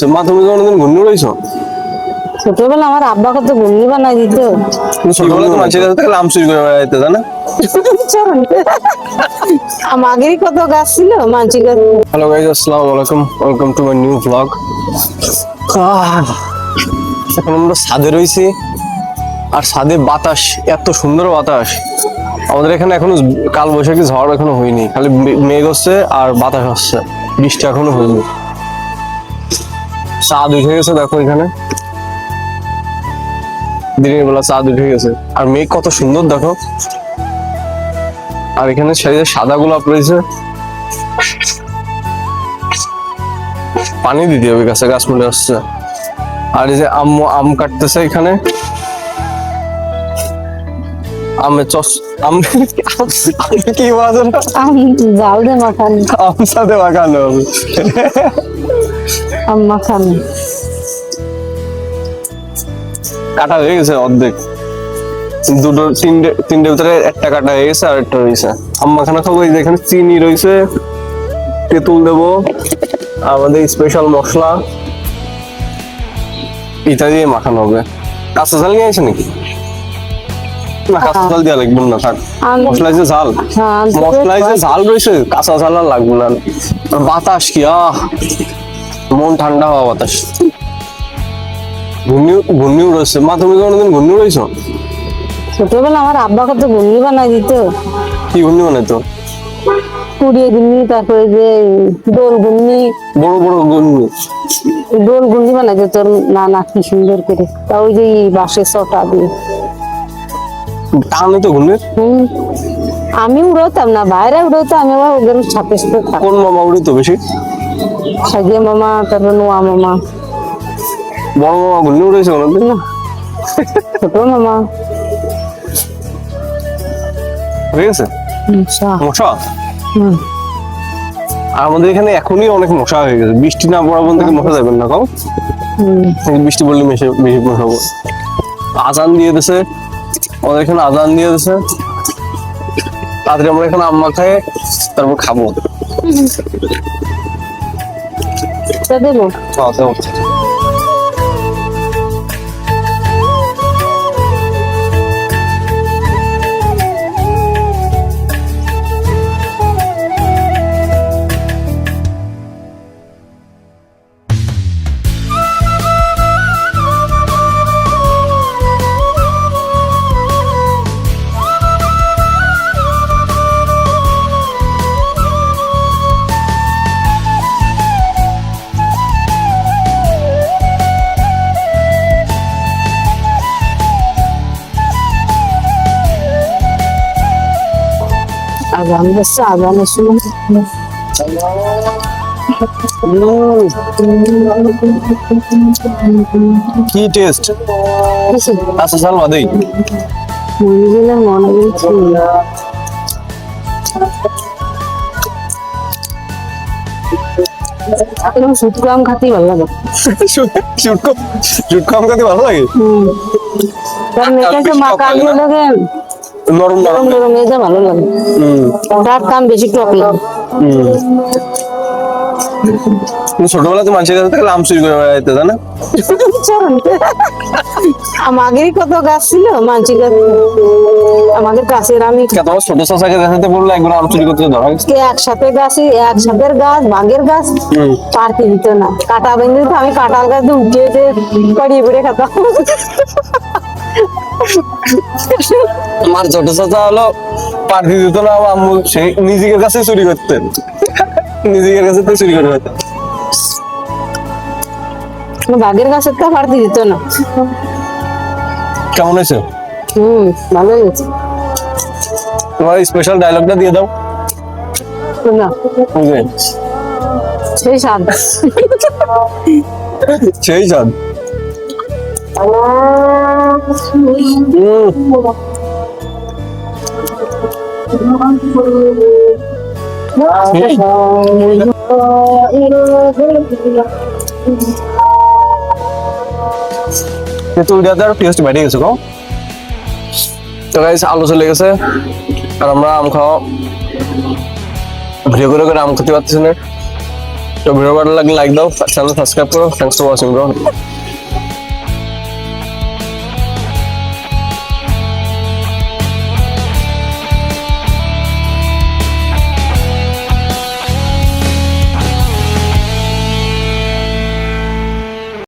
মা তুমি কোনদিন ঘুরনি রইছো? ছোটবেলা আমার আব্বা কত ঘুগনি বানাই দিত। ছোটবেলা তো মানুষের কাছে থেকে আম চুরি করে বেড়াইতে জানা। আমাদেরই কত গাছ ছিল মানসি গাছ। হ্যালো গাইস, আসসালামু আলাইকুম, welcome to my new blog. এখন আমরা ছাদে রয়েছি আর ছাদে বাতাস, এত সুন্দর বাতাস। আমাদের এখানে এখনো কাল বৈশাখী ঝড় এখনো হয়নি, খালি মেঘ হচ্ছে আর বাতাস হচ্ছে, বৃষ্টি এখনো হয়নি। চাঁদ উঠে গেছে দেখো, এখানে দিনের বেলা চাঁদ উঠে গেছে আর মেঘ কত সুন্দর দেখো। আর এখানে সাদা গোলাপ রয়েছে, পানি দিতে হবে গাছে, গাছ মনে আসছে। আর এই যে আম্মু আম কাটতেছে এখানে, আমের চস আম কি বলেন, জাল দে মাখানি, আম সাথে মাখানো হবে। আম মাখানি কাটা হয়ে গেছে অর্ধেক, দুটো তিনটে ভিতরে একটা কাটা হয়ে গেছে আর একটা রয়েছে। আম মাখানা খাবো। এই যে এখানে চিনি রয়েছে, তেঁতুল দেবো, আমাদের স্পেশাল মশলা, এটা দিয়ে মাখানো হবে। কাঁচা ঝাল নিয়ে আসে নাকি? না, কাঁচা ঝাল দেওয়া লাগবে না, থাক। মশলায় যে ঝাল, মশলায় যে ঝাল রয়েছে, কাঁচা ঝাল আর লাগবে না। আর বাতাস কি, মন ঠান্ডা হওয়া বাতাস। ঘূর্ণিও রয়েছে। মা তুমি কোনোদিন ঘূর্ণি রয়েছো? ছোটবেলা আমার আব্বা কত ঘুগনি বানাই দিত। কি ঘূর্ণি বানাইতো? কুড়িয়ে ঘুগনি, তারপরে যে দোল ঘুগনি, বড় বড় ঘূর্ণি। দোল ঘুগনি বানাই দিত নানা, কি সুন্দর করে। তা ওই যে বাঁশের চটা দিয়ে। টান তো ঘূর্ণির। আমি উড়াতাম না, বাইরে উড়াতো, আমি আবার ওদের সাথে সাথে থাকতাম। কোন মামা উড়িতো বেশি? সাজিয়া মামা, তারপর নোয়া মামা। বড় মামা ঘূর্ণি উড়েছে কোনোদিন? না, ছোট মামা। ঠিক আছে। আচ্ছা। মশা, আর আমাদের এখানে এখনই অনেক মশা হয়ে গেছে। বৃষ্টি না পড়া পর্যন্ত মশা যাবেন না, কাউ বৃষ্টি পড়লে বেশি মশা পড়ে। আজান দিয়ে দিছে, আমাদের এখানে আজান দিয়ে দিছে। তাড়াতাড়ি আমরা এখানে আম্মা খাই, তারপর খাবো। দেবো আগামী বছর আগামী সময় কি টেস্ট, আচ্ছা চাল বাদেই। মনে গেলে মনে গেছে শুটকো আম খাতেই ভালো লাগে। শুটকো আম খেতে ভালো লাগে। কারণ এটা তো মাখা দিয়ে লাগে, নরম নরম নরম। নরম, এটা ভালো লাগে। তার দাম বেশি টক লাগে। ছোটবেলা তো মানুষের কাছে থেকে আম চুরি করে বেড়াইতে জানা। আমাদেরই কত গাছ ছিল মানসি গাছ, আমাদের গাছের। আমি তোমার ছোট চাচাকে দেখাতে বললে একবার আম চুরি করতে ধরা গেছে। একসাথে গাছে, একসাথে গাছ, বাঘের গাছ পারতে দিত না, কাটা বেঁধে দিত। আমি কাঁঠাল গাছ দিয়ে উঠে পাড়িয়ে পড়ে খেতাম। আমার ছোট চাচা হলো পার্টি দিত না, আমার আম্মু সেই নিজের কাছে চুরি করতেন, নিজের কাছে তো চুরি করে খেতেন। বাঘের গাছের তো পারতে দিত না। কেমন হয়েছে? ভালো হয়েছে। তোমার স্পেশাল ডায়লগটা দিয়ে দাও। না, বুঝলে, সেই স্বাদ। সেই স্বাদ। তেঁতুল দেওয়াতে আর টেস্ট বেড়ে গেছে গো। তো গাইস, আলো চলে গেছে আর আমরা আম খাওয়া ভিডিও করে আম খেতে পারতেছি না। তো ভিডিও ভালো লাগলে লাইক দাও, চ্যানেল সাবস্ক্রাইব করো। Thanks for watching bro.